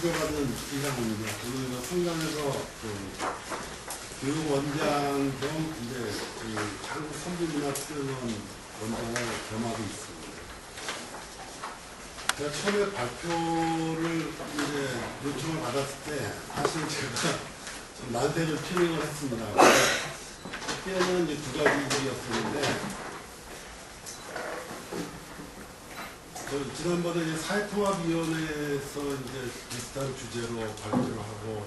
수료받은 이상훈입니다. 저는 성남에서 교육원장 겸 이제 한국선비문화수련원 원장을 겸하고 있습니다. 제가 처음에 발표를 이제 요청을 받았을 때 사실 제가 좀 난색을 표명을 했습니다. 그때는 이제 두 가지 일이었었는데, 지난번에 이제 사회통합위원회에서 이제 비슷한 주제로 발표를 하고,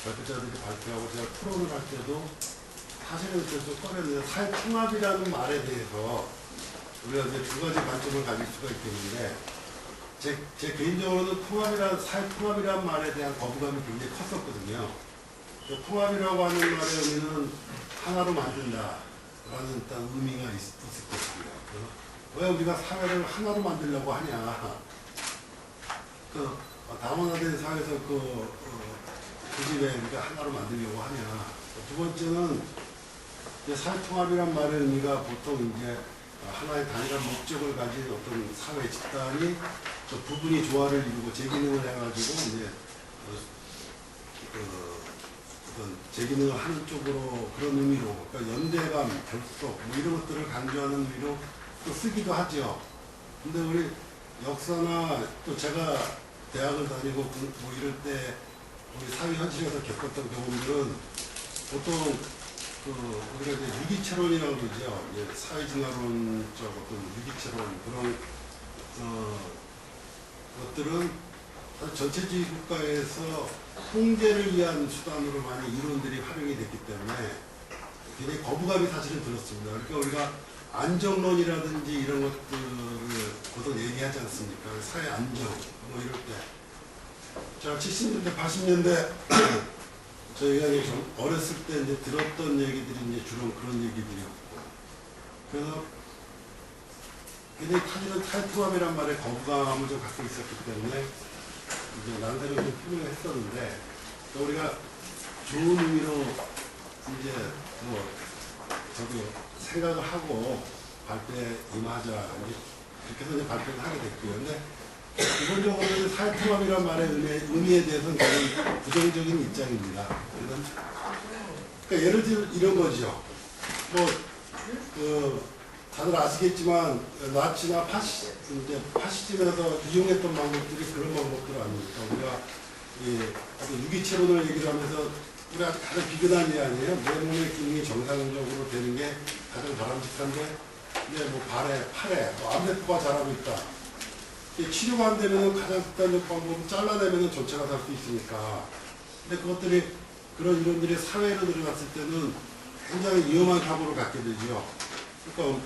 발표자들이 발표하고 제가 토론을 할 때도 사실은 계속 꺼냈는데, 사회통합이라는 말에 대해서 우리가 이제 두 가지 관점을 가질 수가 있겠는데, 제 개인적으로는 사회통합이라는 말에 대한 거부감이 굉장히 컸었거든요. 통합이라고 하는 말의 의미는 하나로 만든다라는 일단 의미가 있을 것입니다. 왜 우리가 사회를 하나로 만들려고 하냐. 다문화된 사회에서 굳이 왜 우리가 하나로 만들려고 하냐. 두 번째는 사회통합이란 말의 의미가 보통 이제 하나의 단일한 목적을 가진 어떤 사회 집단이 부분이 조화를 이루고 재기능을 해가지고 이제 어떤 재기능을 하는 쪽으로 그런 의미로, 그러니까 연대감, 결속 뭐 이런 것들을 강조하는 의미로 또 쓰기도 하죠. 근데 우리 역사나 또 제가 대학을 다니고 뭐 이럴 때 우리 사회 현실에서 겪었던 경험들은 보통 우리가 이제 유기체론이라고 그러죠. 사회진화론적 어떤 유기체론 그런 것들은 전체주의 국가에서 통제를 위한 수단으로 많이 이론들이 활용이 됐기 때문에 굉장히 거부감이 사실은 들었습니다. 그러니까 우리가 안정론이라든지 이런 것들을 보통 얘기하지 않습니까? 사회 안정 뭐 이럴 때. 자, 70년대, 80년대 저희가 이제 어렸을 때 이제 들었던 얘기들이 이제 주로 그런 얘기들이었고, 그래서 굉장히 사실은 사회통합이란 말에 거부감을 좀 갖고 있었기 때문에 이제 난색을 좀 표명을 했었는데, 우리가 좋은 의미로 이제 저도 생각을 하고 발표에 임하자 그렇게 해서 이제 발표를 하게 됐고요. 근데 기본적으로 사회통합이란 말의 의미에 대해서는 저는 부정적인 입장입니다. 그러니까 예를 들면 이런 거죠. 다들 아시겠지만 나치나 파시즘에서 이용했던 방법들이 그런 방법들 아닙니까? 우리가 유기체론을 얘기를 하면서 우리가 가장 비근한 게 아니에요. 내 몸의 기능이 정상적으로 되는 게 가장 바람직한데, 이제 팔에 암세포가 자라고 있다. 치료가 안 되면 가장 극단적 방법은 잘라내면 전체가 살 수 있으니까. 근데 그런 이론들이 사회로 들어갔을 때는 굉장히 위험한 사고를 갖게 되죠. 그러니까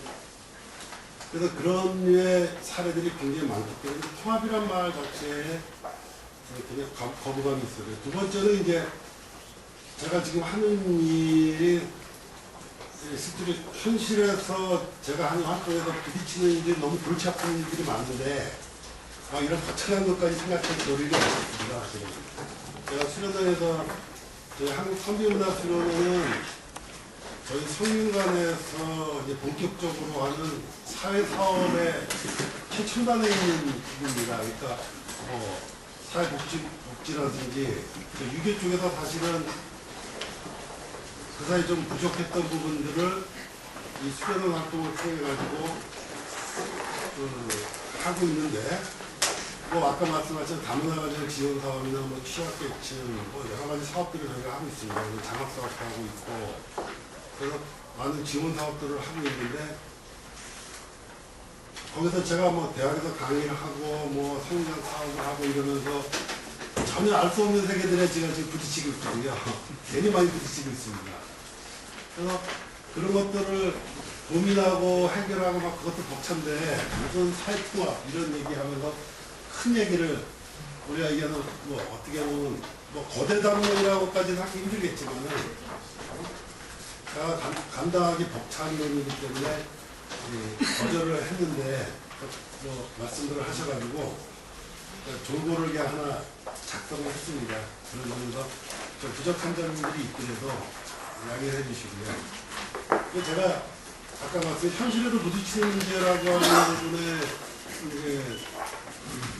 그래서 그런 류의 사례들이 굉장히 많기 때문에 통합이란 말 자체에 굉장히 거부감이 있어요. 두 번째는 이제 제가 지금 하는 일이 실제로 현실에서 제가 하는 활동에서 부딪히는 일들이 너무 골치 아픈 일들이 많은데, 이런 거창한 것까지 생각할 노력이 없습니다. 제가 수련원에서 저희 한국선비문화수련원은 저희 성균관에서 이제 본격적으로 하는 사회사업의 최첨단에 있는 부분입니다. 그러니까 사회복지라든지 유교 쪽에서 사실은 그 사이 좀 부족했던 부분들을 이 수련원 활동을 통해가지고 하고 있는데, 아까 말씀하신 다문화가정 지원 사업이나 취약계층 여러 가지 사업들을 저희가 하고 있습니다. 장학 사업도 하고 있고, 그래서 많은 지원 사업들을 하고 있는데, 거기서 제가 대학에서 강의를 하고 성장 사업을 하고 이러면서 전혀 알 수 없는 세계들에 제가 지금 부딪히고 있거든요. 괜히 많이 부딪히고 있습니다. 그래서 그런 것들을 고민하고 해결하고 그것도 벅찬데, 무슨 사회통합 이런 얘기하면서 큰 얘기를 우리가 얘기하는 어떻게 보면 거대 담론이라고까지는 하기 힘들겠지만은 제가 간단하게 벅찬 논이기 때문에 거절을 했는데 말씀들을 하셔가지고 종고를 하나 작성을 했습니다. 그러면서 좀 부족한 점들이 있더라도 양해를 해주시고요. 제가 아까 말씀 현실에도 부딪히는 문제라고 하는 부분에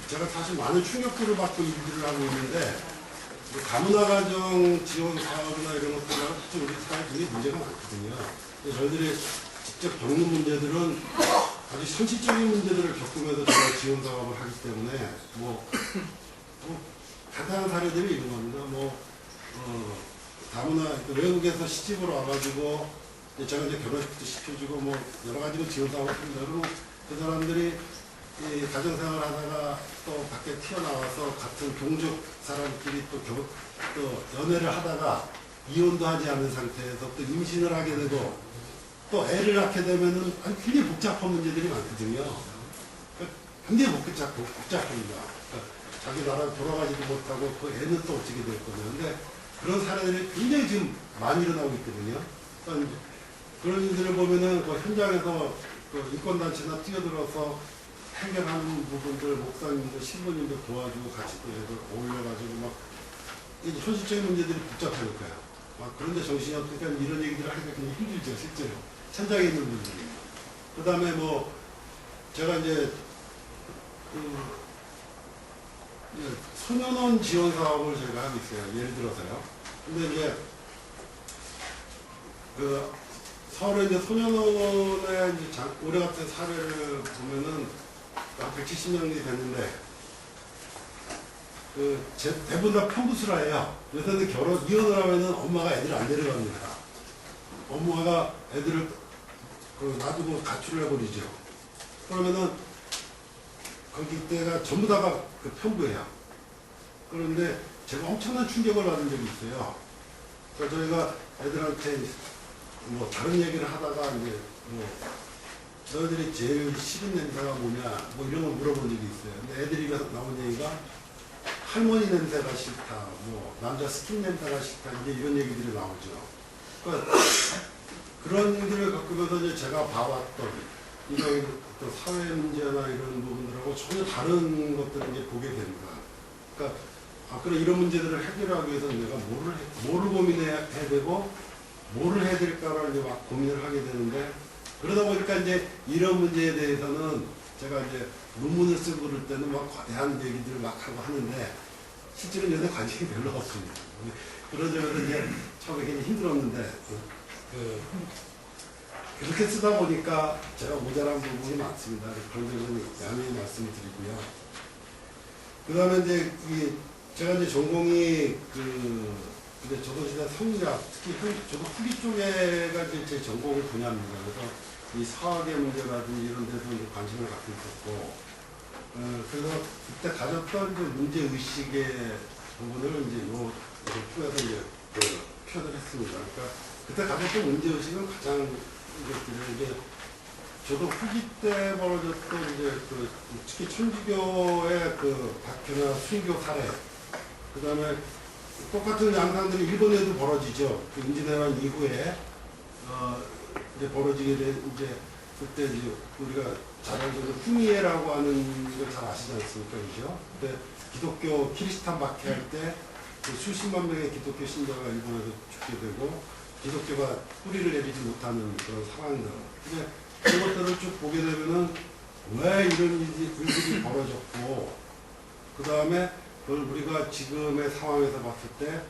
제가 사실 많은 충격들을 받고 일들을 하고 있는데 다문화 가정 지원 사업이나 이런 것들하고 사실 우리 사회에 되게 문제가 많거든요. 저희들이 직접 겪는 문제들은 아주 현실적인 문제들을 겪으면서 제가 지원 사업을 하기 때문에 뭐 간단한 사례들이 이런 겁니다. 다문화 외국에서 시집을 와가지고 제가 이제 결혼식도 시켜주고 뭐 여러 가지로 지원 사업을 합니다. 그리고 그 사람들이 이 가정생활 하다가 또 밖에 튀어나와서 같은 동족 사람끼리 또 연애를 하다가 이혼도 하지 않은 상태에서 또 임신을 하게 되고 또 애를 낳게 되면은 굉장히 복잡한 문제들이 많거든요. 굉장히 복잡합니다. 자기 나라 돌아가지도 못하고 그 애는 또 어떻게 될 거냐. 근데 그런 사례들이 굉장히 지금 많이 일어나고 있거든요. 그런 일들을 보면은 그 현장에서 그 인권단체나 뛰어들어서 해결하는 부분들, 목사님들, 신부님들 도와주고 같이 또 애들 어울려가지고 막 이제 현실적인 문제들이 복잡하니까요. 막 그런데 정신이 없으니까 이런 얘기들을 하기가 굉장히 힘들죠, 실제로. 현장에 있는 분들이. 그 다음에 뭐 제가 이제 소년원 지원 사업을 저희가 하고 있어요. 예를 들어서요. 근데 이제 서울에 이제 소년원의 올해 같은 사례를 보면은 한 170명이 됐는데 대부분 다 편부수라예요. 요새는 이혼을 하면은 엄마가 애들을 안 데려갑니다. 엄마가 애들을 놔두고 가출을 해버리죠. 그러면은 거기 때가 전부 다가 편부예요. 그런데 제가 엄청난 충격을 받은 적이 있어요. 그래서 저희가 애들한테 뭐 다른 얘기를 하다가 이제 너희들이 제일 싫은 냄새가 뭐냐 뭐 이런 걸 물어본 적이 있어요. 근데 애들이 나온 얘기가 할머니 냄새가 싫다, 뭐 남자 스킨 냄새가 싫다, 이제 이런 얘기들이 나오죠. 그러니까 그런 일들을 겪으면서 이제 제가 봐왔던 이런 또 사회 문제나 이런 부분들하고 전혀 다른 것들을 이제 보게 됩니다. 그러니까 그래 이런 문제들을 해결하기 위해서 내가 뭐를 고민해야 되고 뭐를 해야 될까를 이제 막 고민을 하게 되는데 그러다 보니까 이제 이런 문제에 대해서는 제가 이제 논문을 쓰고 그럴 때는 막 거대한 얘기들을 막 하고 하는데 실제로는 요새 관심이 별로 없습니다. 그러자면서 이제 처음에 굉장히 힘들었는데 그렇게 쓰다 보니까 제가 모자란 부분이 많습니다. 그런 점은 양해의 말씀을 드리고요. 그 다음에 이제 제가 이제 전공이 근데 저도 진짜 성리학, 특히 저도 후기 쪽에가 이제 제 전공 분야입니다. 그래서 이 사학의 문제라든지 이런 데서 이제 관심을 갖고 있었고, 그래서 그때 가졌던 이제 문제의식의 부분을 이제 요 표에서 이제 표현을 했습니다. 그러니까 그때 가졌던 문제의식은 가장 이것들을 이제 저도 후기 때 벌어졌던 이제 특히 천주교의 박해나 순교 사례, 그 다음에 똑같은 양상들이 일본에도 벌어지죠. 임진왜란 이후에 이제 벌어지게 된 이제 그때 이제 우리가 잘 알고 있는 후미에라고 하는 걸 잘 아시지 않습니까, 그죠? 근데 기독교 키리스탄 박해할 때 수십만 명의 기독교 신자가 일본에서 죽게 되고 기독교가 뿌리를 내리지 못하는 그런 상황들. 근데 그것들을 쭉 보게 되면은 왜 이런 일들이 벌어졌고, 그 다음에 그걸 우리가 지금의 상황에서 봤을 때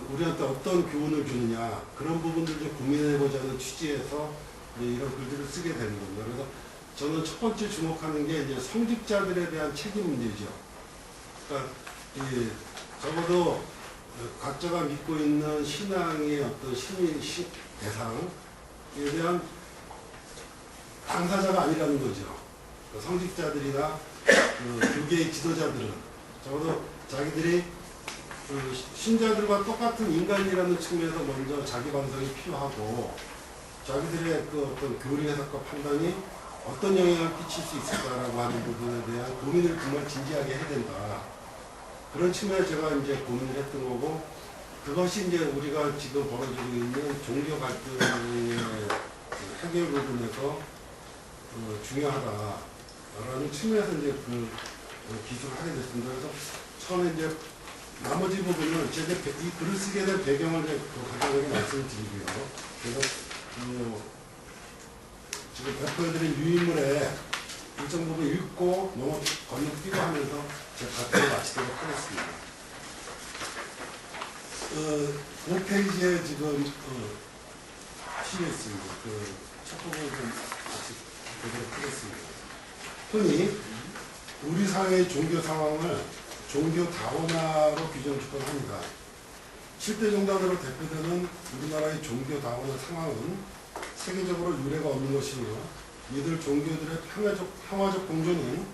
우리한테 어떤 교훈을 주느냐 그런 부분들을 좀 고민해보자는 취지에서 이런 글들을 쓰게 되는 겁니다. 그래서 저는 첫 번째 주목하는 게 이제 성직자들에 대한 책임 문제죠. 그러니까 적어도 각자가 믿고 있는 신앙의 어떤 대상에 대한 당사자가 아니라는 거죠. 성직자들이나 교계의 지도자들은 적어도 자기들이 신자들과 똑같은 인간이라는 측면에서 먼저 자기 반성이 필요하고 자기들의 어떤 교리 해석과 판단이 어떤 영향을 끼칠 수 있을까라고 하는 부분에 대한 고민을 정말 진지하게 해야 된다. 그런 측면에 제가 이제 고민을 했던 거고 그것이 이제 우리가 지금 벌어지고 있는 종교 갈등의 해결 부분에서 중요하다라는 측면에서 이제 기술을 하게 됐습니다. 그래서 처음에 이제 나머지 부분은 제가 이 글을 쓰게 된 배경을 간단하게 말씀을 드리고요. 그래서 지금 배포해드린 유인물에 일정 부분 읽고 건너뛰고 하면서 제 발표를 마치도록 하겠습니다. 5페이지에 지금 실려 있습니다. 첫 부분을 좀 같이 보도록 하겠습니다. 흔히 우리 사회의 종교 상황을 종교 다원화로 규정 접근합니다. 7대 종단으로 대표되는 우리나라의 종교 다원화 상황은 세계적으로 유례가 없는 것이며 이들 종교들의 평화적 공존은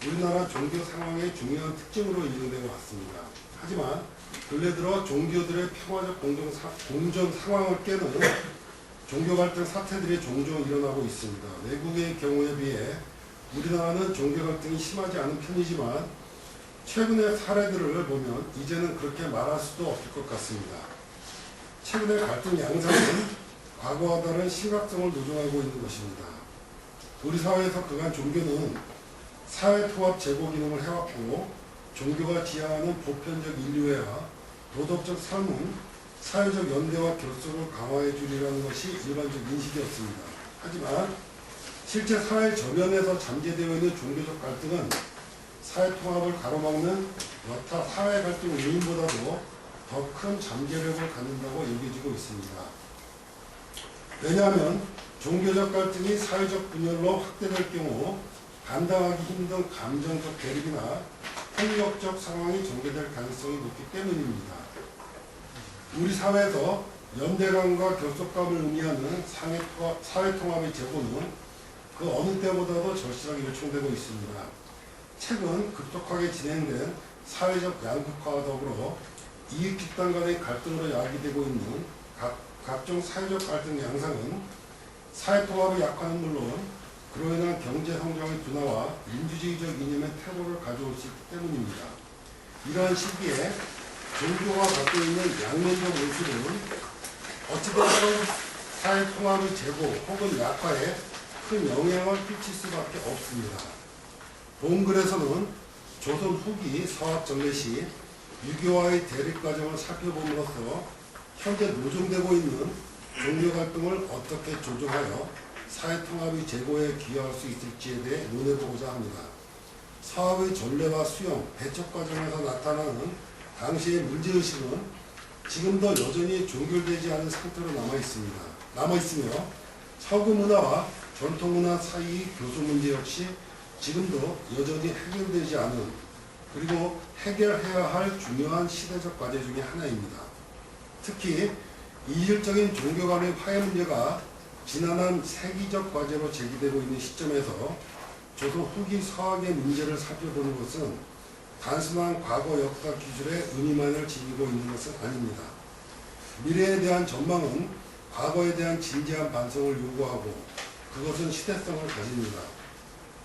우리나라 종교 상황의 중요한 특징으로 인정되어 왔습니다. 하지만 근래 들어 종교들의 평화적 공존 상황을 깨는 종교 갈등 사태들이 종종 일어나고 있습니다. 외국의 경우에 비해 우리나라는 종교 갈등이 심하지 않은 편이지만 최근의 사례들을 보면 이제는 그렇게 말할 수도 없을 것 같습니다. 최근의 갈등 양상은 과거와 다른 심각성을 노정하고 있는 것입니다. 우리 사회에서 그간 종교는 사회 통합 제고 기능을 해왔고 종교가 지향하는 보편적 인류애와 도덕적 삶은 사회적 연대와 결속을 강화해 주리라는 것이 일반적 인식이었습니다. 하지만 실제 사회 저면에서 잠재되어 있는 종교적 갈등은 사회 통합을 가로막는 여타 사회 갈등 요인보다도 더 큰 잠재력을 갖는다고 여겨지고 있습니다. 왜냐하면 종교적 갈등이 사회적 분열로 확대될 경우 감당하기 힘든 감정적 대립이나 폭력적 상황이 전개될 가능성이 높기 때문입니다. 우리 사회에서 연대감과 결속감을 의미하는 사회통합의 제고는 그 어느 때보다도 절실하게 요청되고 있습니다. 최근 급속하게 진행된 사회적 양극화와 더불어 이익집단 간의 갈등으로 야기되고 있는 각종 사회적 갈등 양상은 사회통합의 약화는 물론 그로 인한 경제성장의 둔화와 민주주의적 이념의 퇴보를 가져올 수 있기 때문입니다. 이러한 시기에 종교가 갖고 있는 양면적 모습은 어찌되든 사회통합의 제고 혹은 약화에 큰 영향을 끼칠 수밖에 없습니다. 본글에서는 조선 후기 서학정례 시 유교와의 대립 과정을 살펴봄으로써 현재 노정되고 있는 종교 갈등을 어떻게 조정하여 사회통합의 제고에 기여할 수 있을지에 대해 논해보고자 합니다. 사업의 전례와 수용, 배척 과정에서 나타나는 당시의 문제의식은 지금도 여전히 종결되지 않은 상태로 남아있으며 서구문화와 전통문화 사이의 교수 문제 역시 지금도 여전히 해결되지 않은 그리고 해결해야 할 중요한 시대적 과제 중의 하나입니다. 특히 이질적인 종교 간의 화해 문제가 지난한 세기적 과제로 제기되고 있는 시점에서 조선 후기 서학의 문제를 살펴보는 것은 단순한 과거 역사 기술의 의미만을 지니고 있는 것은 아닙니다. 미래에 대한 전망은 과거에 대한 진지한 반성을 요구하고 그것은 시대성을 가집니다.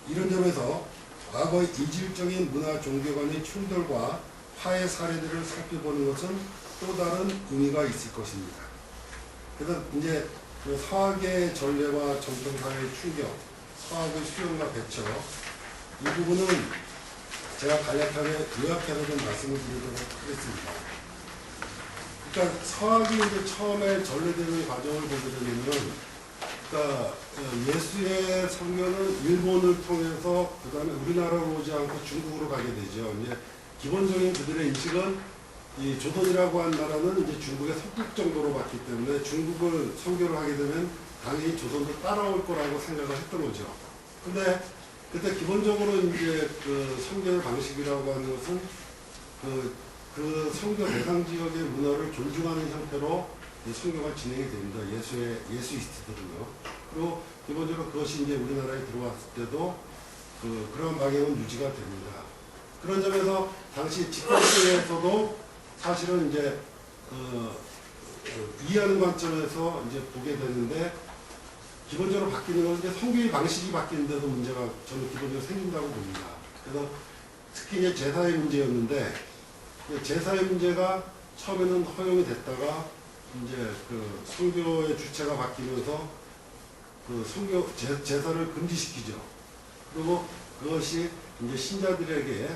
이런 점에서 과거의 이질적인 문화 종교 간의 충돌과 화해 사례들을 살펴보는 것은 또 다른 의미가 있을 것입니다. 그래서 이제 그 서학의 전례와 전통사회의 충격, 서학의 수용과 배척 이 부분은 제가 간략하게 요약해서 좀 말씀을 드리도록 하겠습니다. 그러니까 서학이 이제 처음에 전래되는 과정을 보게 되면 그러니까 예수의 성교는 일본을 통해서 그 다음에 우리나라로 오지 않고 중국으로 가게 되죠. 이제 기본적인 그들의 인식은 이 조선이라고 한 나라는 이제 중국의 속국 정도로 봤기 때문에 중국을 선교를 하게 되면 당연히 조선도 따라올 거라고 생각을 했던 거죠. 근데 그때 기본적으로 이제 그 선교 방식이라고 하는 것은 그 선교 대상 지역의 문화를 존중하는 형태로 선교가 진행이 됩니다. 예수이스트들은요. 그리고 기본적으로 그것이 이제 우리나라에 들어왔을 때도 그런 방향은 유지가 됩니다. 그런 점에서 당시 집권층에서도 사실은 이제 이해하는 관점에서 이제 보게 되는데 기본적으로 바뀌는 건 이제 선교의 방식이 바뀌는데도 문제가 저는 기본적으로 생긴다고 봅니다. 그래서 특히 이제 제사의 문제였는데 제사의 문제가 처음에는 허용이 됐다가 이제 그 선교의 주체가 바뀌면서 그 선교 제사를 금지시키죠. 그리고 그것이 이제 신자들에게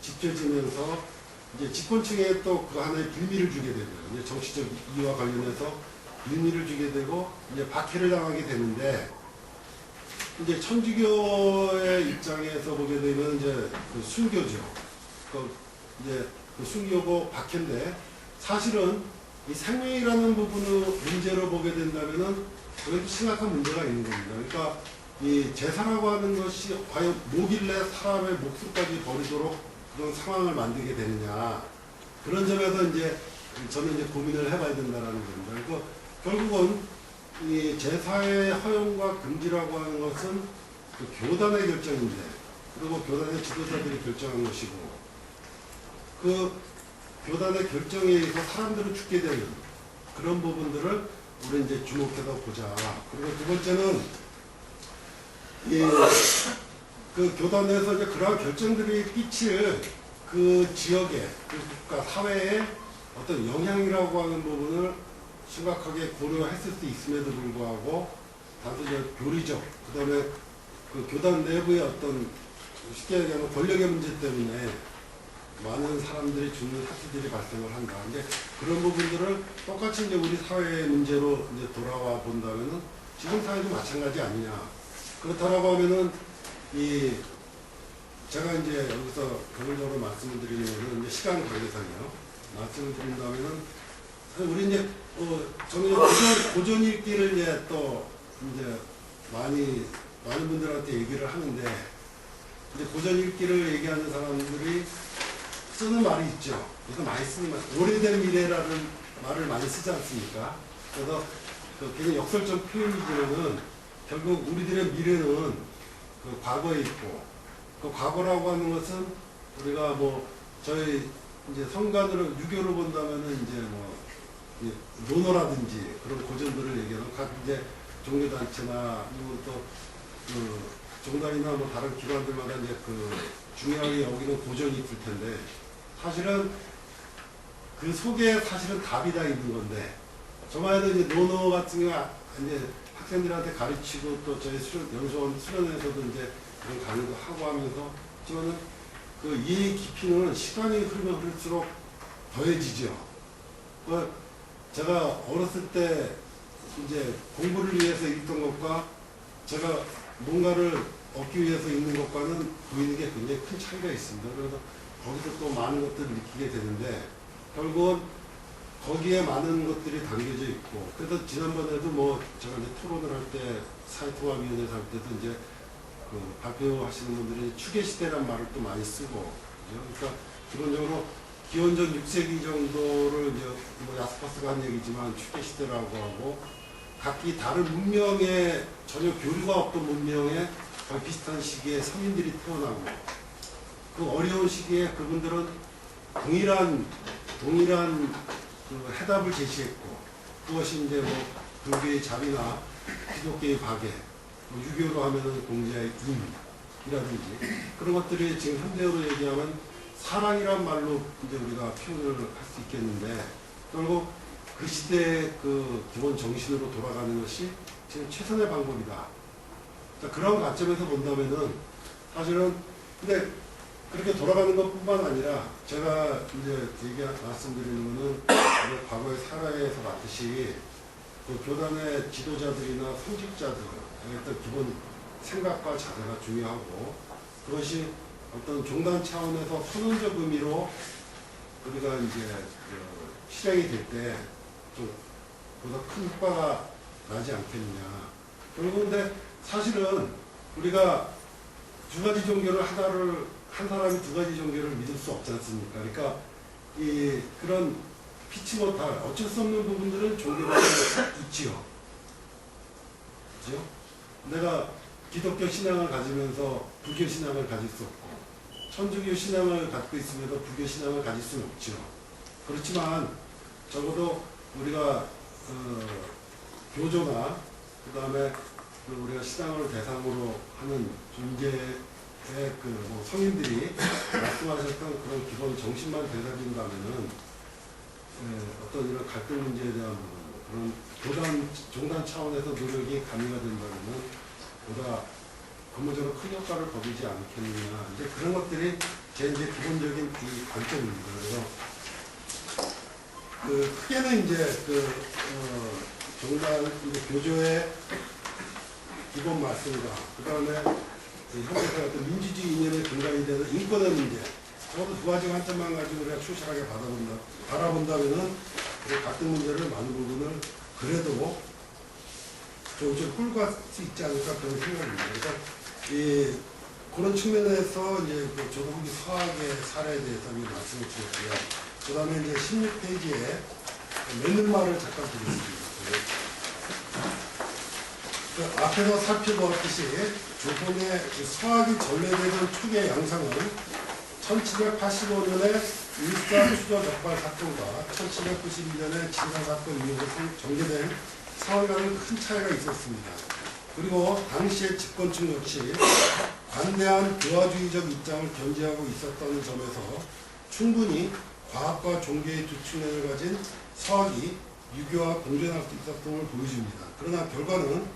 지켜지면서 이제 집권층에 또 그 하나의 빌미를 주게 되고요. 이제 정치적 이유와 관련해서 빌미를 주게 되고 이제 박해를 당하게 되는데 이제 천주교의 입장에서 보게 되면 이제 그 순교죠. 이제 그 순교고 박해인데 사실은 이 생명이라는 부분을 문제로 보게 된다면은 그래도 심각한 문제가 있는 겁니다. 그러니까 이 제사라고 하는 것이 과연 뭐길래 사람의 목숨까지 버리도록 그런 상황을 만들게 되느냐, 그런 점에서 이제 저는 이제 고민을 해봐야 된다는 겁니다. 그러니까 결국은 이 제사의 허용과 금지라고 하는 것은 그 교단의 결정인데, 그리고 교단의 지도자들이 결정한 것이고, 그 교단의 결정에 의해서 사람들은 죽게 되는 그런 부분들을 우리 이제 주목해서 보자. 그리고 두 번째는 그 교단에서 이제 그러한 결정들이 끼칠 그 지역의, 그 국가, 사회의 어떤 영향이라고 하는 부분을 심각하게 고려했을 수 있음에도 불구하고 단순히 교리적, 그 다음에 그 교단 내부의 어떤 쉽게 얘기하면 권력의 문제 때문에 많은 사람들이 죽는 사태들이 발생을 한다. 이제 그런 부분들을 똑같이 이제 우리 사회의 문제로 이제 돌아와 본다면은 지금 사회도 마찬가지 아니냐. 그렇다라고 하면은 제가 이제 여기서 결론적으로 말씀을 드리는 것은 이제 시간 관계상이요. 말씀을 드린다면은 우리 이제 저는 고전 읽기를 이제 또 이제 많은 분들한테 얘기를 하는데, 이제 고전 읽기를 얘기하는 사람들이 쓰는 말이 있죠. 그래서 많이 쓰는 말, 오래된 미래라는 말을 많이 쓰지 않습니까? 그래서 굉장히 역설적 표현이지만은 결국 우리들의 미래는 그 과거에 있고, 그 과거라고 하는 것은 우리가 뭐 저희 이제 성관으로 유교로 본다면은 이제 뭐 논어라든지 그런 고전들을 얘기하는 각 이제 종교단체나 아니면 또 그 종단이나 뭐 다른 기관들마다 이제 그 중요하게 여기는 고전이 있을 텐데, 사실은 그 속에 사실은 답이 다 있는 건데, 저만해도 이제 논어 같은 경우 이제 학생들한테 가르치고 또 저희 연수원 수련회에서도 이제 그런 강의도 하고 하면서 지금은 그 이해 깊이는 시간이 흐르면 흐를수록 더해지죠. 제가 어렸을 때 이제 공부를 위해서 읽던 것과 제가 뭔가를 얻기 위해서 읽는 것과는 보이는 게 굉장히 큰 차이가 있습니다. 그래서 거기서 또 많은 것들을 느끼게 되는데, 결국은 거기에 많은 것들이 담겨져 있고, 그래서 지난번에도 뭐 제가 이제 토론을 할 때, 사회통합위원회에서 할 때도 이제 그 발표하시는 분들이 추계시대란 말을 또 많이 쓰고, 그러니까 기본적으로 기원전 6세기 정도를 이제 뭐 야스퍼스가 한 얘기지만 추계시대라고 하고, 각기 다른 문명에 전혀 교류가 없던 문명에 거의 비슷한 시기에 서민들이 태어나고, 그 어려운 시기에 그분들은 동일한 그 해답을 제시했고, 그것이 이제 뭐 불교의 자비나 기독교의 박애, 뭐 유교로 하면은 공자의 임이라든지 그런 것들이 지금 현대어로 얘기하면 사랑이란 말로 이제 우리가 표현을 할 수 있겠는데, 결국 그 시대의 그 기본 정신으로 돌아가는 것이 지금 최선의 방법이다. 자, 그런 관점에서 본다면은 사실은 근데 그렇게 돌아가는 것뿐만 아니라 제가 이제 말씀드리는 거는 과거의 사회에서 봤듯이 그 교단의 지도자들이나 성직자들의 어떤 기본 생각과 자세가 중요하고, 그것이 어떤 종단 차원에서 선언적 의미로 우리가 이제 실행이 될 때 좀 보다 큰 효과가 나지 않겠느냐. 그리고 근데 사실은 우리가 두 가지 종교를 한 사람이 두 가지 종교를 믿을 수 없지 않습니까? 그러니까 그런 피치 못할 어쩔 수 없는 부분들은 종교가 있지요. 그죠? 내가 기독교 신앙을 가지면서 불교 신앙을 가질 수 없고, 천주교 신앙을 갖고 있으면서 불교 신앙을 가질 수는 없죠. 그렇지만 적어도 우리가 교조나 그 다음에 우리가 신앙을 대상으로 하는 존재의 뭐 성인들이 말씀하셨던 그런 기본 정신만 되살린다면은 어떤 이런 갈등 문제에 대한 부분, 그런 종단 차원에서 노력이 가미가 된다면은 보다 근본적으로 큰 효과를 거두지 않겠느냐. 이제 그런 것들이 제 이제 기본적인 이 관점입니다. 그래서 크게는 이제 종단 이제 교조의 기본 말씀과 그 다음에 현대사 어떤 민주주의 이념의 근간이 되는 인권의 문제, 저도 두 가지 관점만 가지고 우리가 충실하게 바라본다면은 갈등 문제를 많은 부분을 그래도 좀 끌고 갈 수 있지 않을까 그런 생각입니다. 그래서 그런 측면에서 이제 조동기 서학의 사례에 대해서 말씀을 드렸고요. 그 다음에 이제 16페이지에 맨눈말을 잠깐 드리겠습니다. 앞에서 살펴보았듯이 조선의 서학이 전래되던 초기의 양상은 1785년에 일산 수저 적발 사건과 1791년에 진사 사건 이후로 전개된 서학과는 큰 차이가 있었습니다. 그리고 당시의 집권층 역시 관대한 교화주의적 입장을 견지하고 있었다는 점에서 충분히 과학과 종교의 두 측면을 가진 서학이 유교와 공존할 수 있었음을 보여줍니다. 그러나 결과는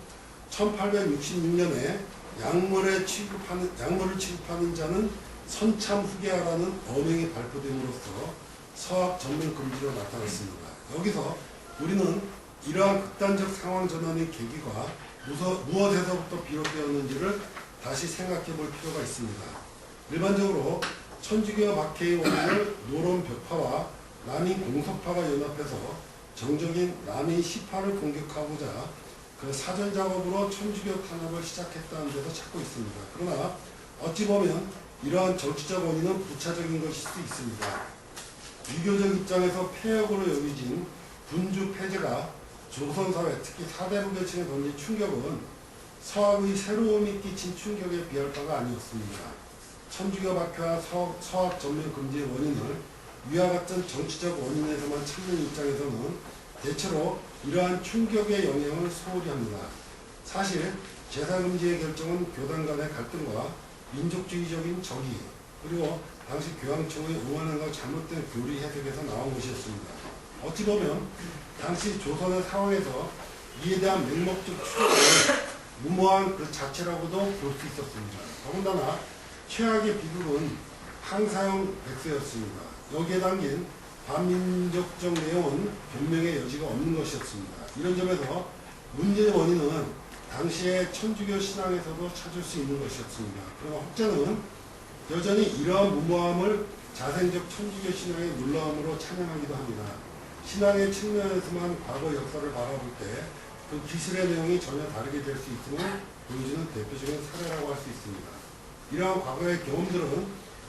1866년에 약물을 취급하는 자는 선참 후계하라는 어명이 발표됨으로써 서학 전면 금지로 나타났습니다. 여기서 우리는 이러한 극단적 상황 전환의 계기가 무엇에서부터 비롯되었는지를 다시 생각해 볼 필요가 있습니다. 일반적으로 천주교 박해의 원인을 노론 벽파와 남인 공석파가 연합해서 정적인 남인 시파를 공격하고자 그 사전 작업으로 천주교 탄압을 시작했다는 데서 찾고 있습니다. 그러나 어찌 보면 이러한 정치적 원인은 부차적인 것일 수 있습니다. 유교적 입장에서 폐역으로 여겨진 군주 폐제가 조선사회, 특히 사대부계층에 던진 충격은 서학의 새로움이 끼친 충격에 비할 바가 아니었습니다. 천주교 박해와 서학 전면 금지의 원인을 위와 같은 정치적 원인에서만 찾는 입장에서는 대체로 이러한 충격의 영향을 소홀히 합니다. 사실 제사금지의 결정은 교단 간의 갈등과 민족주의적인 적의, 그리고 당시 교황청의 오만함과 잘못된 교리 해석에서 나온 것이었습니다. 어찌 보면 당시 조선의 상황에서 이에 대한 맹목적 추적은 무모한 그 자체라고도 볼 수 있었습니다. 더군다나 최악의 비극은 항사형 백서였습니다. 여기에 담긴 반민족적 내용은 변명의 여지가 없는 것이었습니다. 이런 점에서 문제의 원인은 당시의 천주교 신앙에서도 찾을 수 있는 것이었습니다. 그러나 혹자는 여전히 이러한 무모함을 자생적 천주교 신앙의 놀라움으로 찬양하기도 합니다. 신앙의 측면에서만 과거 역사를 바라볼 때 그 기술의 내용이 전혀 다르게 될 수 있음을 보여주는 대표적인 사례라고 할 수 있습니다. 이러한 과거의 경험들은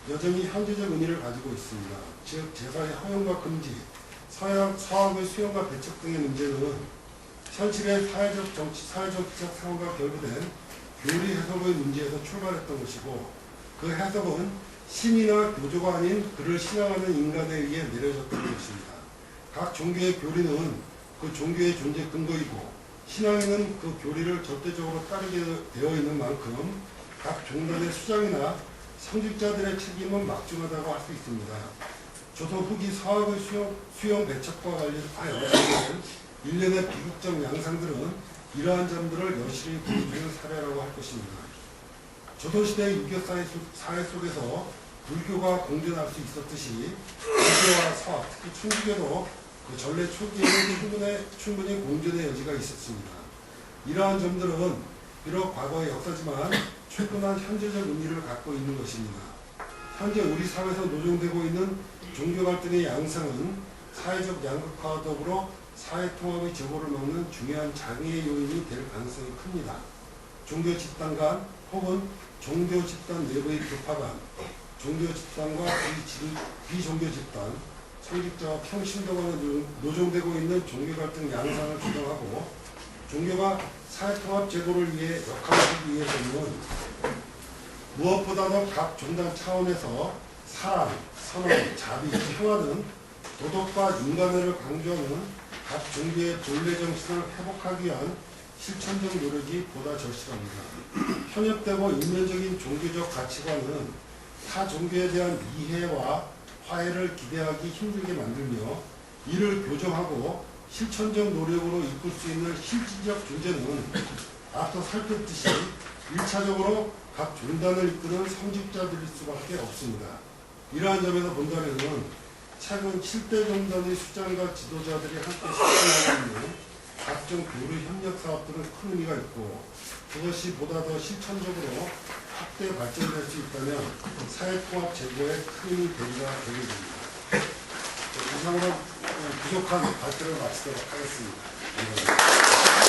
여전히 현재적 의미를 가지고 있습니다. 즉 제사의 허용과 금지, 서학의 수용과 배척 등의 문제는 현실의 사회적 정치적 상황과 결부된 교리 해석의 문제에서 출발했던 것이고, 그 해석은 신이나 교조가 아닌 그를 신앙하는 인간에 의해 내려졌던 것입니다. 각 종교의 교리는 그 종교의 존재 근거이고, 신앙에는 그 교리를 절대적으로 따르게 되어 있는 만큼 각 종단의 수장이나 성직자들의 책임은 막중하다고 할 수 있습니다. 조선 후기 서학의 수용 배척과 관련하여 일련의 비극적 양상들은 이러한 점들을 여실히 보여주는 사례라고 할 것입니다. 조선시대 유교 사회 속에서 불교가 공존할 수 있었듯이 불교와 서학, 특히 천주교도 그 전래 초기에는 충분히 공존의 여지가 있었습니다. 이러한 점들은 비록 과거의 역사지만 충분한 현재적 의미를 갖고 있는 것입니다. 현재 우리 사회에서 노정되고 있는 종교 갈등의 양상은 사회적 양극화와 더불어 사회통합의 제고를 막는 중요한 장애의 요인이 될 가능성이 큽니다. 종교 집단 간 혹은 종교 집단 내부의 교파 간, 종교 집단과 비종교 집단, 성직자와 평신도 간에 노정되고 있는 종교 갈등 양상을 조정하고 종교가 사회통합 제고를 위해 역할을 하기 위해서는 무엇보다도 각 종단 차원에서 사랑, 선언, 자비, 평화 등 도덕과 인간애를 강조하는 각 종교의 본래 정신을 회복하기 위한 실천적 노력이 보다 절실합니다. 편협되고 인면적인 종교적 가치관은 타 종교에 대한 이해와 화해를 기대하기 힘들게 만들며 이를 교정하고 실천적 노력으로 이끌 수 있는 실질적 존재는 앞서 살폈듯이 1차적으로 각 종단을 이끄는 성직자들일 수밖에 없습니다. 이러한 점에서 본다면 최근 7대 종단의 수장과 지도자들이 함께 실천하고 있는 각종 각종 교류 협력 사업들은 큰 의미가 있고 그것이 보다 더 실천적으로 확대 발전될 수 있다면 사회통합 제고에 큰 힘이 되리라 생각됩니다. 이상으로 부족한 발표를 마치도록 하겠습니다. 감사합니다.